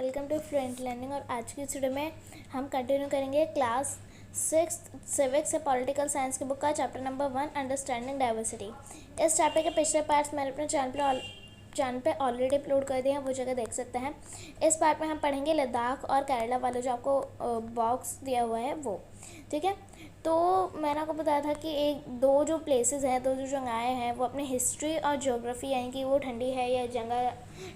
Welcome to fluent learning. और आज की इस वीडियो में हम कंटिन्यू करेंगे क्लास 6 सिविक्स या पॉलिटिकल साइंस की बुक का चैप्टर नंबर 1 अंडरस्टैंडिंग डाइवर्सिटी। इस चैप्टर के पिछले पार्ट्स मैंने अपने चैनल पे ऑलरेडी अपलोड कर दिए हैं, वो जगह देख सकते हैं। इस पार्ट में हम पढ़ेंगे लद्दाख और केरला वाले जो आपको बॉक्स दिया हुआ है वो, ठीक है। तो मैंने आपको बताया था कि दो जो प्लेसेस हैं, दो जो जगहें हैं, वो अपनी हिस्ट्री और ज्योग्राफी यानी कि वो ठंडी है या जगह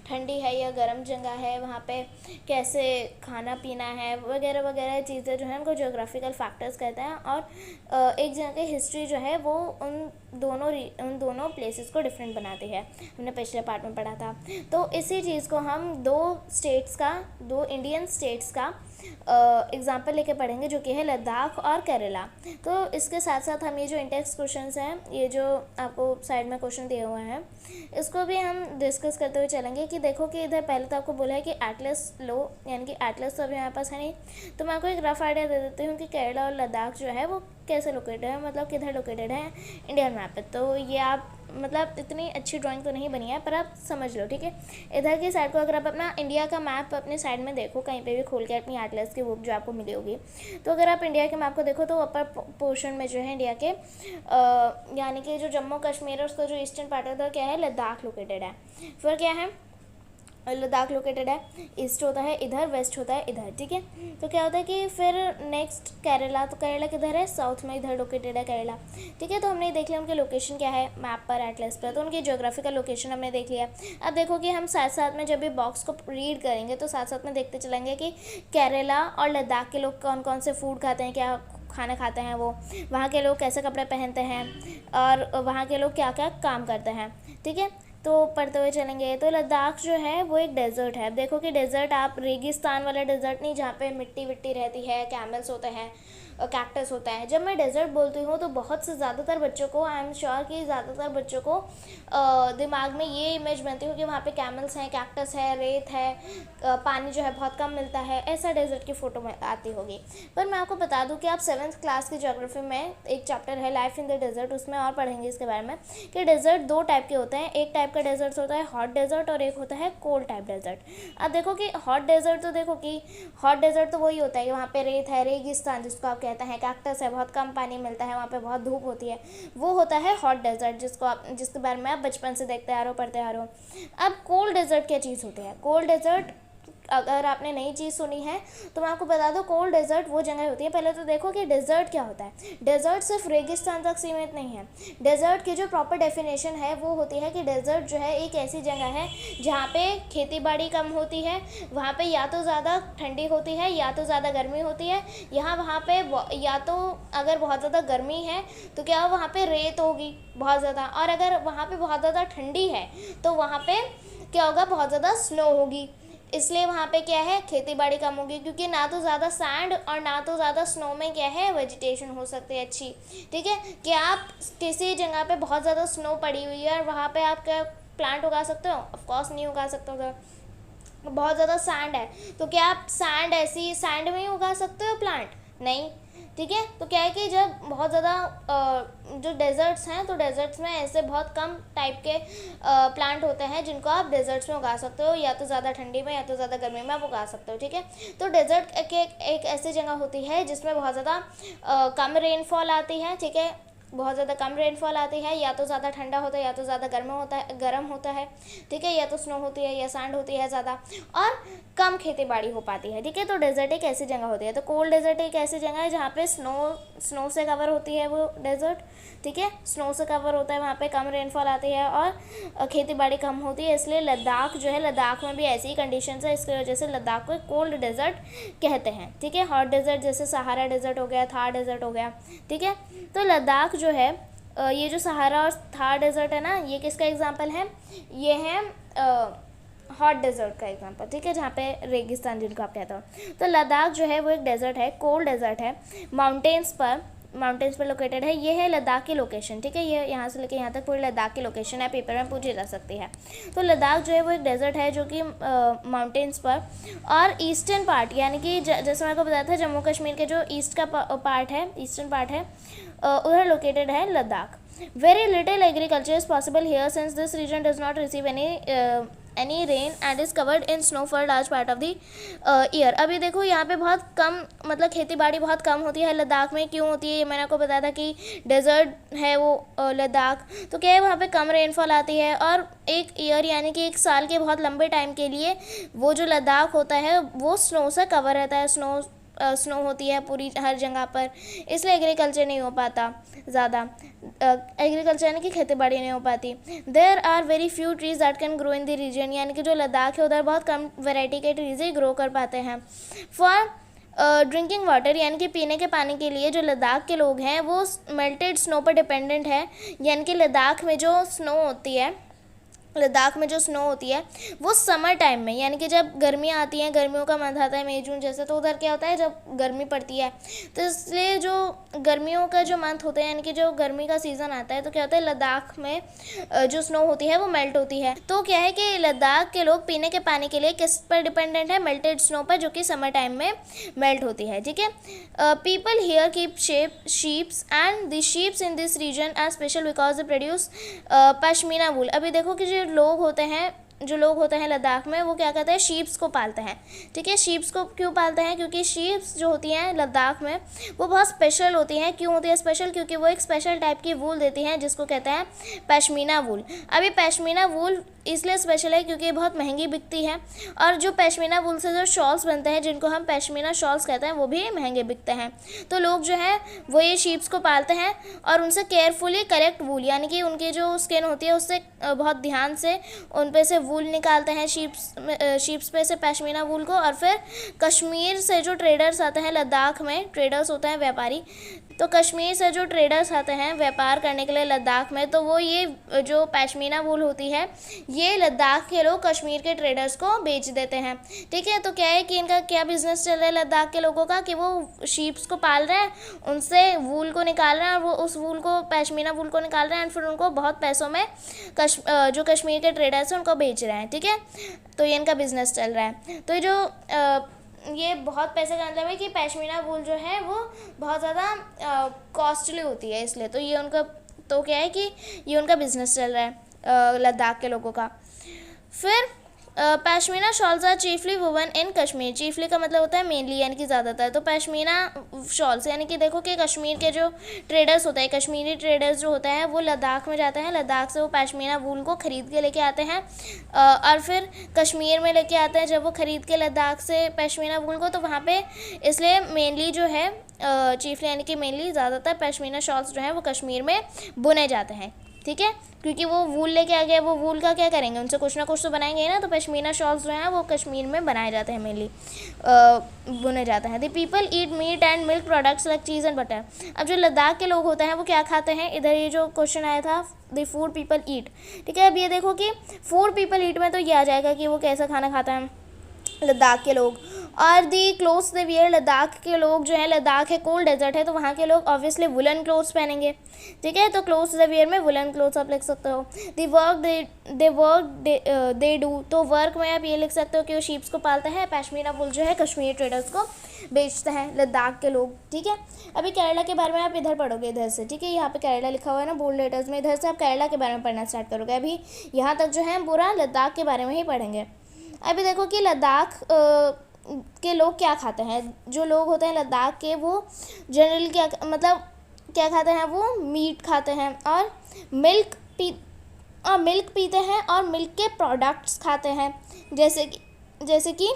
ठंडी है या गर्म जगह है, वहाँ पे कैसे खाना पीना है वगैरह वगैरह चीज़ें जो हैं उनको ज्योग्राफिकल फैक्टर्स कहते हैं। और एक जगह की हिस्ट्री जो है वो उन दोनों प्लेसेस को डिफरेंट बनाती है, हमने पिछले पार्ट में पढ़ा था। तो इसी चीज़ को हम दो इंडियन स्टेट्स का एग्जाम्पल लेके पढ़ेंगे, जो कि है लद्दाख और केरला। तो इसके साथ साथ हम ये जो इंटेक्स्ट क्वेश्चंस हैं, ये जो आपको साइड में क्वेश्चन दिए हुए हैं, इसको भी हम डिस्कस करते हुए चलेंगे। कि देखो कि इधर पहले तो आपको बोला है कि एटलस लो, यानी कि एटलस तो अभी हमारे पास है नहीं, तो मैं आपको एक रफ आइडिया दे देती हूँ कि केरला और लद्दाख जो है वो कैसे लोकेटेड है, मतलब किधर लोकेटेड है इंडियन मैप पे। तो ये आप मतलब इतनी अच्छी ड्राइंग तो नहीं बनी है, पर आप समझ लो, ठीक है। इधर की साइड को अगर आप अपना इंडिया का मैप अपने साइड में देखो, कहीं पे भी खोल के अपनी एटलस की बुक जो आपको मिली होगी, तो अगर आप इंडिया के मैप को देखो तो अपर पोर्शन में जो है इंडिया के यानी कि जो जम्मू कश्मीर है उसका जो ईस्टर्न पार्ट है, उधर क्या है, लद्दाख लोकेटेड है। फिर क्या है, लद्दाख लोकेटेड है, ईस्ट होता है इधर, वेस्ट होता है इधर, ठीक है। तो क्या होता है कि फिर नेक्स्ट केरला, तो केरला किधर है, साउथ में, इधर लोकेटेड है केरला, ठीक है। तो हमने देख लिया उनकी लोकेशन क्या है मैप पर, एटलस पर, तो उनकी ज्योग्राफिकल लोकेशन हमने देख लिया। अब देखो कि हम साथ साथ में जब भी बॉक्स को रीड करेंगे तो साथ साथ में देखते चलेंगे कि केरला और लद्दाख के लोग कौन कौन से फूड खाते हैं, क्या खाना खाते हैं, वो वहाँ के लोग कैसे कपड़े पहनते हैं, और वहाँ के लोग क्या क्या काम करते हैं, ठीक है। तो पढ़ते हुए चलेंगे। तो लद्दाख जो है वो एक डेजर्ट है। अब देखो कि डेजर्ट आप रेगिस्तान वाला डेजर्ट नहीं, जहाँ पे मिट्टी विट्टी रहती है, कैमल्स होते हैं, कैक्टस होता है। जब मैं डेजर्ट बोलती हूँ तो बहुत से ज़्यादातर बच्चों को, आई एम श्योर कि ज़्यादातर बच्चों को दिमाग में ये इमेज बनती हो कि वहाँ पे कैमल्स हैं, कैक्टस है, रेत है, पानी जो है बहुत कम मिलता है, ऐसा डेजर्ट की फ़ोटो में आती होगी। पर मैं आपको बता दूँ कि आप 7th क्लास की ज्योग्राफी में एक चैप्टर है लाइफ इन द डेजर्ट, उसमें और पढ़ेंगे इसके बारे में कि डेजर्ट दो टाइप के होते हैं। एक टाइप का डेजर्ट होता है हॉट डेजर्ट और एक होता है कोल्ड टाइप डेजर्ट। अब देखो कि हॉट डेजर्ट तो देखो कि हॉट डेजर्ट तो वही होता है कि वहाँ पे रेत है, रेगिस्तान जिसको आप कहते हैं, कैक्टस है, बहुत कम पानी मिलता है, वहाँ पे बहुत धूप होती है, वो होता है हॉट डेजर्ट, जिसके बारे में आप बचपन से देखते आ रहे हो, पढ़ते आ रहे हो। अब कोल्ड डेजर्ट क्या चीज़ होती है? कोल्ड डेजर्ट अगर आपने नई चीज़ सुनी है तो मैं आपको बता दूं, कोल्ड डेजर्ट वो जगह होती है। पहले तो देखो कि डेजर्ट क्या होता है। डेजर्ट सिर्फ रेगिस्तान तक सीमित नहीं है। डेजर्ट की जो प्रॉपर डेफिनेशन है वो होती है कि डेजर्ट जो है एक ऐसी जगह है जहाँ पे खेती बाड़ी कम होती है, वहाँ पे या तो ज़्यादा ठंडी होती है या तो ज़्यादा गर्मी होती है। वहाँ पे या तो अगर बहुत ज़्यादा गर्मी है तो क्या वहाँ पे रेत होगी बहुत ज़्यादा, और अगर वहाँ पे बहुत ज़्यादा ठंडी है तो वहाँ पे क्या होगा, बहुत ज़्यादा स्नो होगी। इसलिए वहाँ पे क्या है, खेती बाड़ी कम होगी, क्योंकि ना तो ज़्यादा सैंड और ना तो ज़्यादा स्नो में क्या है, वेजिटेशन हो सकती है अच्छी, ठीक है। कि आप किसी जगह पे बहुत ज़्यादा स्नो पड़ी हुई है और वहाँ पे आप क्या प्लांट उगा सकते हो? ऑफ कोर्स नहीं उगा सकते हो। बहुत ज़्यादा सैंड है तो क्या आप सैंड में ही उगा सकते हो प्लांट? नहीं, ठीक है। तो क्या है कि जब बहुत ज़्यादा जो डेजर्ट्स हैं, तो डेजर्ट्स में ऐसे बहुत कम टाइप के प्लांट होते हैं जिनको आप डेजर्ट्स में उगा सकते हो, या तो ज़्यादा ठंडी में या तो ज़्यादा गर्मी में आप उगा सकते हो, ठीक है। तो डेजर्ट एक ऐसी जगह होती है जिसमें बहुत ज़्यादा कम रेनफॉल आती है, ठीक है, बहुत ज़्यादा कम रेनफॉल आती है, या तो ज़्यादा ठंडा होता है या तो ज़्यादा गर्म होता है, ठीक है, या तो स्नो होती है या सैंड होती है ज़्यादा, और कम खेती बाड़ी हो पाती है, ठीक है। तो डेजर्ट एक ऐसी जगह होती है। तो कोल्ड डेजर्ट एक ऐसी जगह है जहाँ पे स्नो से कवर होती है वो डेजर्ट, ठीक है, स्नो से कवर होता है, वहाँ पे कम रेनफॉल आती है और खेती बाड़ी कम होती है। इसलिए लद्दाख जो है, लद्दाख में भी ऐसी ही कंडीशंस है, इसकी वजह से लद्दाख को कोल्ड डेजर्ट कहते हैं, ठीक है। हॉट डेजर्ट जैसे सहारा डेजर्ट हो गया, थार डेजर्ट हो गया, ठीक है। तो लद्दाख जो है, ये जो सहारा और थार डेजर्ट है ना, ये किसका एग्जांपल है? ये है हॉट डेजर्ट का एग्जांपल, ठीक है, जहाँ पे रेगिस्तान जिनको आप कहते हो। तो लद्दाख जो है वो एक डेजर्ट है, कोल्ड डेजर्ट है, माउंटेन्स पर लोकेटेड है। ये है लद्दाख की लोकेशन, ठीक है। ये यहाँ से लेके यहाँ तक पूरी लद्दाख की लोकेशन है, पेपर में पूछी जा सकती है। तो लद्दाख जो है वो एक डेजर्ट है जो कि माउंटेन्स पर, और ईस्टर्न पार्ट यानी कि जैसे मैंने को बताया था, जम्मू कश्मीर के जो ईस्ट का पार्ट है, ईस्टर्न पार्ट है, उधर लोकेटेड है Ladakh. Very little agriculture is possible here since this region does not receive any any rain and is covered in snow for large part of the year. अभी देखो यहाँ पे बहुत कम मतलब खेती बाड़ी बहुत कम होती है लद्दाख में। क्यों होती है ये मैंने आपको बताया था कि डेजर्ट है वो लद्दाख, तो क्या है वहाँ पे कम रेनफॉल आती है और एक ईयर यानी कि एक साल के बहुत लंबे टाइम के लिए वो जो लद्दाख होता है वो स्नो से कवर रहता है। स्नो होती है पूरी हर जगह पर, इसलिए एग्रीकल्चर नहीं हो पाता ज़्यादा। एग्रीकल्चर यानी कि खेती बाड़ी नहीं हो पाती। There are very few trees that can grow in the region, यानी कि जो लद्दाख है उधर बहुत कम वैरायटी के ट्रीज ही ग्रो कर पाते हैं। फॉर ड्रिंकिंग वाटर यानी कि पीने के पानी के लिए जो लद्दाख के लोग हैं वो मेल्टेड स्नो पर डिपेंडेंट है। यानी कि लद्दाख में जो स्नो होती है, लद्दाख में जो स्नो होती है वो समर टाइम में, यानी कि जब गर्मियाँ आती हैं, गर्मियों का मंथ आता है मई जून जैसे, तो उधर क्या होता है जब गर्मी पड़ती है तो इसलिए जो गर्मियों का जो मंथ होता है यानी कि जो गर्मी का सीज़न आता है तो क्या होता है लद्दाख में जो स्नो होती है वो मेल्ट होती है। तो क्या है कि लद्दाख के लोग पीने के पानी के लिए किस पर डिपेंडेंट है, मेल्टेड स्नो पर, जो कि समर टाइम में मेल्ट होती है। ठीक है, people here keep sheeps and the sheeps in this region are special because they produce pashmina wool. अभी देखो कि जो लोग होते हैं लद्दाख में वो क्या करते हैं, शीप्स को पालते हैं। ठीक है, शीप्स को क्यों पालते हैं, क्योंकि शीप्स जो होती हैं लद्दाख में वो बहुत स्पेशल होती हैं। क्यों होती है स्पेशल, क्योंकि वो एक स्पेशल टाइप की वूल देती हैं जिसको कहते हैं पश्मीना वूल। अभी पश्मीना वूल इसलिए स्पेशल है क्योंकि बहुत महंगी बिकती है और जो पश्मीना वूल से जो शॉल्स बनते हैं जिनको हम पश्मीना शॉल्स कहते हैं वो भी महंगे बिकते हैं। तो लोग जो है वो ये शीप्स को पालते हैं और उनसे केयरफुली कलेक्ट वूल, यानी कि उनकी जो स्किन होती है उससे बहुत ध्यान से उन पे से वूल निकालते हैं, शीप्स पे से पश्मीना वूल को। और फिर कश्मीर से जो ट्रेडर्स आते हैं, लद्दाख में ट्रेडर्स होते हैं व्यापारी, तो कश्मीर से जो ट्रेडर्स आते हैं व्यापार करने के लिए लद्दाख में, तो वो ये जो पश्मीना वूल होती है ये लद्दाख के लोग कश्मीर के ट्रेडर्स को बेच देते हैं। ठीक है, तो क्या है कि इनका क्या बिजनेस चल रहा है लद्दाख के लोगों का कि वो शीप्स को पाल रहे हैं, उनसे वूल को निकाल रहे हैं और वो उस वूल को पश्मीना वूल को निकाल रहे हैं और फिर उनको बहुत पैसों में जो कश्मीर के ट्रेडर्स हैं उनको बेच रहे हैं। ठीक है, तो ये इनका बिजनेस चल रहा है। तो ये बहुत पैसे का मतलब है कि पश्मीना वूल जो है वो बहुत ज़्यादा कॉस्टली होती है, इसलिए तो ये उनका, तो क्या है कि ये उनका बिजनेस चल रहा है लद्दाख के लोगों का। फिर pashmina shawls are chiefly woven in Kashmir. Chiefly का मतलब होता है मेनली यानी कि ज़्यादातर। तो पश्मीना शॉल्स यानी कि देखो कि कश्मीर के जो ट्रेडर्स होते हैं, कश्मीरी ट्रेडर्स जो होते हैं वो लद्दाख में जाते हैं, लद्दाख से वो पश्मीना वूल को ख़रीद के लेके आते हैं और फिर कश्मीर में लेके आते हैं। जब वो ख़रीद के लद्दाख से पश्मीना वूल को, तो वहाँ पे इसलिए मेनली जो है चीफली यानी कि मेनली ज़्यादातर पश्मीना शॉल्स जो हैं वो कश्मीर में बुने जाते हैं। ठीक है, क्योंकि वो वूल लेके आ गए, वो वूल का क्या करेंगे, उनसे कुछ ना कुछ तो बनाएंगे ना, तो पश्मीना शॉल्स जो हैं वो कश्मीर में बनाए जाते हैं, मेनली बुने जाते हैं। The people eat meat and milk products like cheese and butter. अब जो लद्दाख के लोग होते हैं वो क्या खाते हैं, इधर ये जो क्वेश्चन आया था द फूड पीपल ईट। ठीक है, अब ये देखो कि फूड पीपल ईट में तो ये आ जाएगा कि वो कैसा खाना खाता है लद्दाख के लोग। और दी क्लोथ्स दे वियर, लद्दाख के लोग जो है, लद्दाख है कोल्ड डेजर्ट है तो वहाँ के लोग ऑब्वियसली वुलन क्लोथ्स पहनेंगे। ठीक है, तो क्लोथ्स दे वियर में वुलन क्लोथ्स आप लिख सकते हो। दी वर्क दे डू, तो वर्क में आप ये लिख सकते हो कि वो शीप्स को पालते हैं, पश्मीना वूल जो है कश्मीर ट्रेडर्स को बेचते हैं लद्दाख के लोग। ठीक है, अभी केरला के बारे में आप इधर पढ़ोगे इधर से। ठीक है, यहाँ पे केरला लिखा हुआ है ना बोल्ड लेटर्स में, इधर से आप केरला के बारे में पढ़ना स्टार्ट करोगे। अभी यहाँ तक जो है पूरा लद्दाख के बारे में ही पढ़ेंगे। अभी देखो कि लद्दाख के लोग क्या खाते हैं। जो लोग होते हैं लद्दाख के वो जनरली क्या खाते हैं, वो मीट खाते हैं और मिल्क पीते हैं और मिल्क के प्रोडक्ट्स खाते हैं, जैसे कि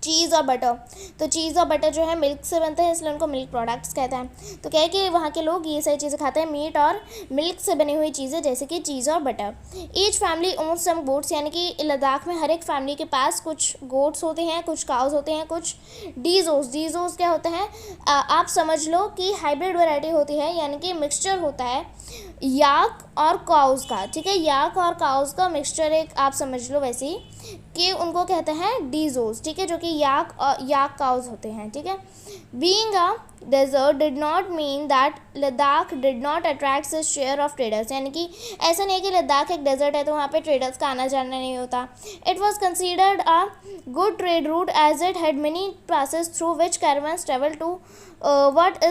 चीज़ और बटर। तो चीज़ और बटर जो है मिल्क से बनते हैं इसलिए उनको मिल्क प्रोडक्ट्स कहते हैं। तो क्या है कि वहाँ के लोग ये सारी चीज़ें खाते हैं, मीट और मिल्क से बनी हुई चीज़ें जैसे कि चीज़ और butter. Each family owns some goats, यानी कि लद्दाख में हर एक फैमिली के पास कुछ गोट्स होते हैं, कुछ काउस होते हैं, कुछ डीजोस क्या होते हैं, आप समझ लो कि हाइब्रिड वैरायटी होती है, यानी कि मिक्सचर होता है याक और काउस का। ठीक है, याक और काउस का मिक्सचर एक आप समझ लो वैसे ही कि उनको कहते हैं डीजोस। ठीक है, जो कि याक काउस होते हैं। ठीक है, being a desert did not mean that Ladakh did not attract its share of traders, यानी कि ऐसा नहीं है कि लद्दाख एक डेजर्ट है तो वहाँ पे ट्रेडर्स का आना जाना नहीं होता। It was considered a good trade route as it had many passes through which caravans travel to what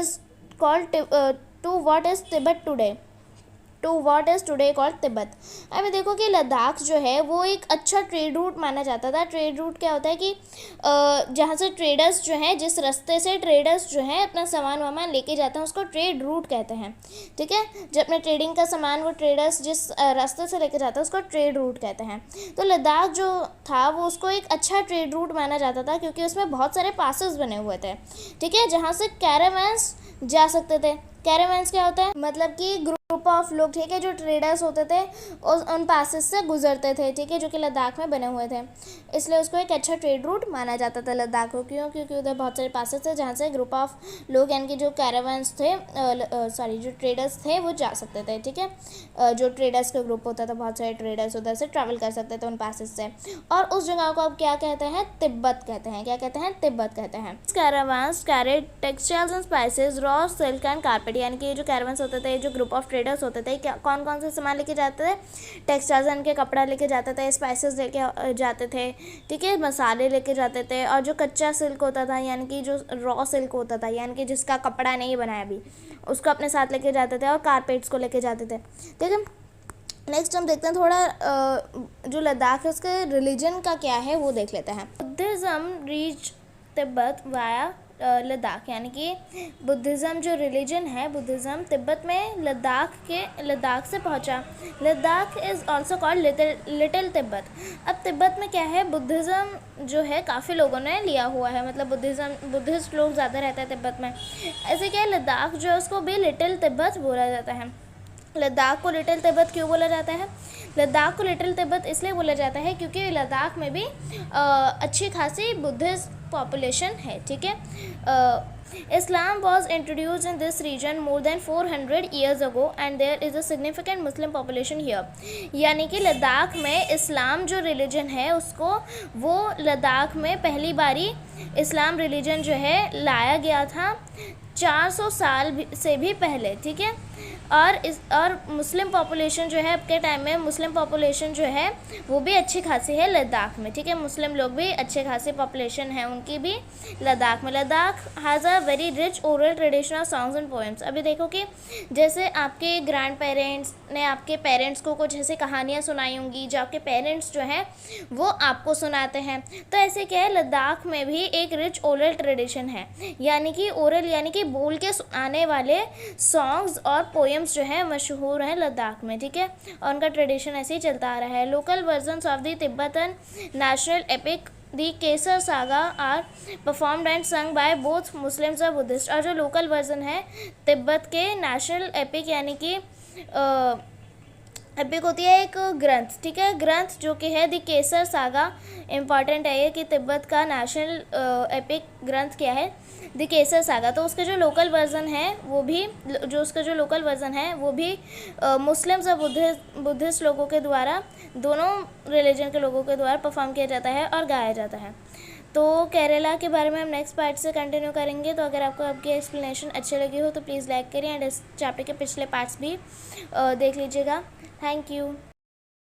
is Tibet today. To what is today called Tibet. अभी देखो कि लद्दाख जो है वो एक अच्छा ट्रेड रूट माना जाता था। ट्रेड रूट क्या होता है कि जहाँ से ट्रेडर्स जो हैं, जिस रास्ते से ट्रेडर्स जो हैं अपना सामान वामान लेके जाते हैं उसको ट्रेड रूट कहते हैं, ठीक है। जब अपने ट्रेडिंग का सामान वो ट्रेडर्स जिस रास्ते से लेके जाते हैं उसको ट्रेड रूट कहते हैं। तो लद्दाख जो था वो उसको एक अच्छा ट्रेड रूट माना जाता था क्योंकि उसमें बहुत सारे पासेस बने हुए थे, ठीक है, जहाँ से कैरावैंस जा सकते थे। कैरावैंस क्या होता है, मतलब कि ग्रुप ऑफ लोग, ठीक है, जो ट्रेडर्स होते थे उन पासेस से गुजरते थे, ठीक है, जो कि लद्दाख में बने हुए थे। इसलिए उसको एक अच्छा ट्रेड रूट माना जाता था लद्दाख को। क्यों? क्योंकि उधर बहुत सारे पासेस थे जहाँ से ग्रुप ऑफ लोग यानी कि जो कैरावैंस थे, जो ट्रेडर्स थे वो जा सकते थे, ठीक है। जो ट्रेडर्स का ग्रुप होता था, बहुत सारे ट्रेडर्स उधर से ट्रैवल कर सकते थे उन पासेस से। और उस जगह को अब क्या कहते हैं, तिब्बत कहते हैं। क्या कहते हैं? तिब्बत कहते हैं। Caravans carried textiles and spices, raw silk and carpet. यानी कि जो कैरावैंस होते थे, जो ग्रुप ऑफ ट्रेडर्स होते थे, क्या कौन कौन से सामान लेके जाते थे? टेक्सटाइल्स यानी कि कपड़ा लेके जाते थे, स्पाइसेस लेके जाते थे, ठीक है, मसाले लेके जाते थे। और जो कच्चा सिल्क होता था यानी कि जो रॉ सिल्क होता था यानी कि जिसका कपड़ा नहीं बनाया अभी, उसको अपने साथ लेके जाते थे। और कारपेट्स को लेके जाते थे, ठीक है। नेक्स्ट हम देखते हैं थोड़ा जो लद्दाख है उसके रिलीजन का क्या है वो देख लेते हैं। Buddhism reach Tibet via Ladakh, यानी कि बुद्धिज़्म जो रिलीजन है, बुद्धिज़्म तिब्बत में लद्दाख से पहुंचा। Ladakh is also called little Tibet. अब तिब्बत में क्या है, बुद्धिज़्म जो है काफ़ी लोगों ने लिया हुआ है, मतलब बुद्धिस्ट लोग ज़्यादा रहते हैं तिब्बत में। ऐसे क्या है, लद्दाख जो है उसको भी लिटिल तिब्बत बोला जाता है। लद्दाख को लिटिल तिब्बत क्यों बोला जाता है? लद्दाख को लिटिल तिब्बत इसलिए बोला जाता है क्योंकि लद्दाख में भी अच्छी खासी बुद्धिस्ट पॉपुलेशन है, ठीक है। Islam was introduced in this region more than 400 years ago and there is a significant Muslim population here. यानी कि लद्दाख में इस्लाम जो रिलीजन है उसको वो लद्दाख में पहली बारी इस्लाम रिलीजन जो है लाया गया था 400 साल से भी पहले, ठीक है। और मुस्लिम पॉपुलेशन जो है अब के टाइम में मुस्लिम पॉपुलेशन जो है वो भी अच्छी खासी है लद्दाख में, ठीक है। मुस्लिम लोग भी अच्छे खासी पॉपुलेशन है उनकी भी लद्दाख में। Ladakh has a very rich oral tradition of songs and poems. अभी देखो कि जैसे आपके ग्रैंड पेरेंट्स ने आपके पेरेंट्स को कुछ ऐसी कहानियाँ सुनाई होंगी जो आपके पेरेंट्स जो हैं वो आपको सुनाते हैं, तो ऐसे क्या है, लद्दाख में भी एक रिच ओरल ट्रेडिशन है, यानी कि ओरल यानी कि बोल के सुनाने वाले सॉन्ग्स और पोएम्स जो है मशहूर हैं लद्दाख में, ठीक है। और उनका ट्रेडिशन ऐसे ही चलता आ रहा है। Local versions of the Tibetan national epic the Kesar saga are performed and sung by both Muslims और बुद्धिस्ट। और जो लोकल वर्जन है तिब्बत के नेशनल एपिक यानी कि एपिक होती है एक ग्रंथ, ठीक है, ग्रंथ जो कि है द केसर सागा। इम्पॉर्टेंट है ये कि तिब्बत का नेशनल एपिक ग्रंथ क्या है, द केसर सागा। तो उसके जो लोकल वर्जन है वो भी मुस्लिम्स और बुद्धिस्ट लोगों के द्वारा, दोनों रिलीजन के लोगों के द्वारा परफॉर्म किया जाता है और गाया जाता है। तो केरला के बारे में हम नेक्स्ट पार्ट से कंटिन्यू करेंगे। तो अगर आपको आपकी एक्सप्लेनेशन अच्छी लगी हो तो प्लीज़ लाइक करिए एंड इस चैप्टर के पिछले पार्ट्स भी देख लीजिएगा। Thank you.